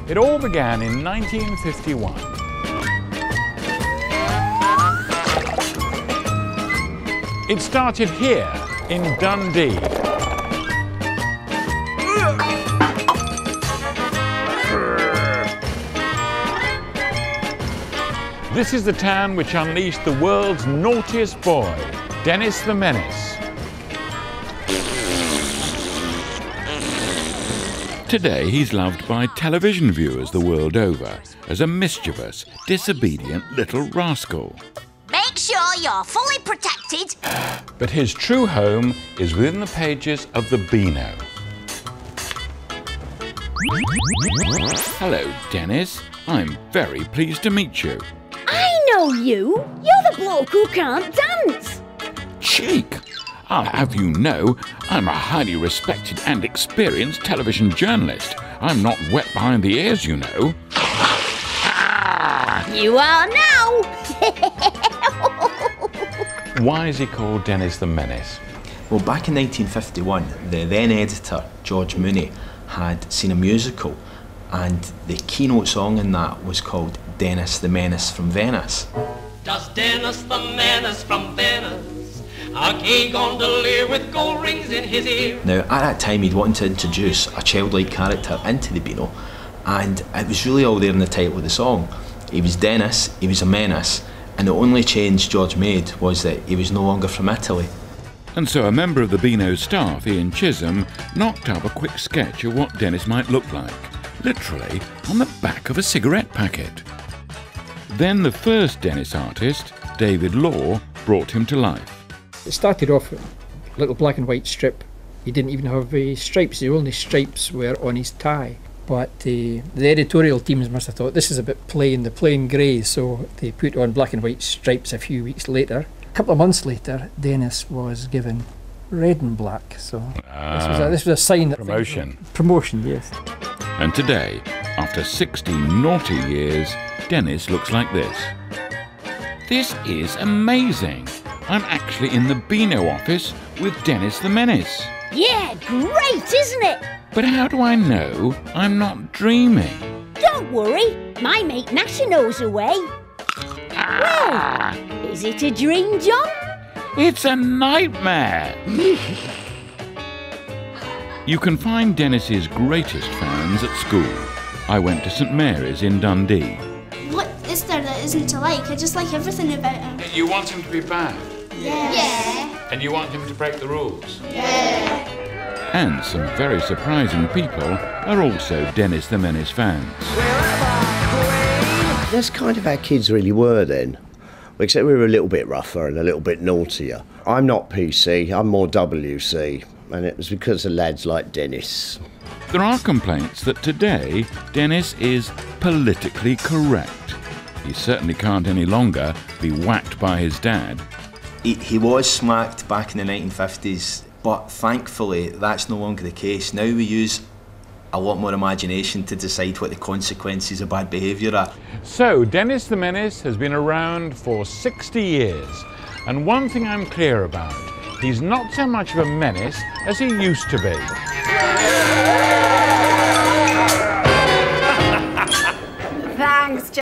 It all began in 1951. It started here in Dundee. This is the town which unleashed the world's naughtiest boy, Dennis the Menace. Today he's loved by television viewers the world over as a mischievous, disobedient little rascal. Make sure you're fully protected. But his true home is within the pages of the Beano. Hello, Dennis. I'm very pleased to meet you. I know you. You're the bloke who can't dance. Cheek! I'll have you know, I'm a highly respected and experienced television journalist. I'm not wet behind the ears, you know. You are now. Why is he called Dennis the Menace? Well, back in 1951, the then editor, George Mooney, had seen a musical, and the keynote song in that was called Dennis the Menace from Venice. Does Dennis the Menace from Venice, a gay gondolier with gold rings in his ear? Now, at that time, he'd wanted to introduce a childlike character into the Beano, and it was really all there in the title of the song. He was Dennis, he was a menace, and the only change George made was that he was no longer from Italy. And so a member of the Beano staff, Ian Chisholm, knocked up a quick sketch of what Dennis might look like, literally on the back of a cigarette packet. Then the first Dennis artist, David Law, brought him to life. It started off with a little black and white strip. He didn't even have stripes, the only stripes were on his tie. But the editorial teams must have thought this is a bit plain, the plain grey, so they put on black and white stripes a few weeks later. A couple of months later, Dennis was given red and black, so this was a sign that... Promotion. Promotion, yes. And today, after 60 naughty years, Dennis looks like this. This is amazing. I'm actually in the Beano office with Dennis the Menace. Yeah, great, isn't it? But how do I know I'm not dreaming? Don't worry, my mate Nasha knows a way. Well, is it a dream, John? It's a nightmare! You can find Dennis's greatest fans at school. I went to St Mary's in Dundee. What is there that isn't to like? I just like everything about him. You want him to be bad? Yeah. And you want him to break the rules? Yeah. And some very surprising people are also Dennis the Menace fans. That's kind of how kids really were then, except we were a little bit rougher and a little bit naughtier. I'm not PC, I'm more WC, and it was because of lads like Dennis. There are complaints that today Dennis is politically correct. He certainly can't any longer be whacked by his dad. He was smacked back in the 1950s, but thankfully that's no longer the case. Now we use a lot more imagination to decide what the consequences of bad behaviour are. So, Dennis the Menace has been around for 60 years. And one thing I'm clear about, he's not so much of a menace as he used to be.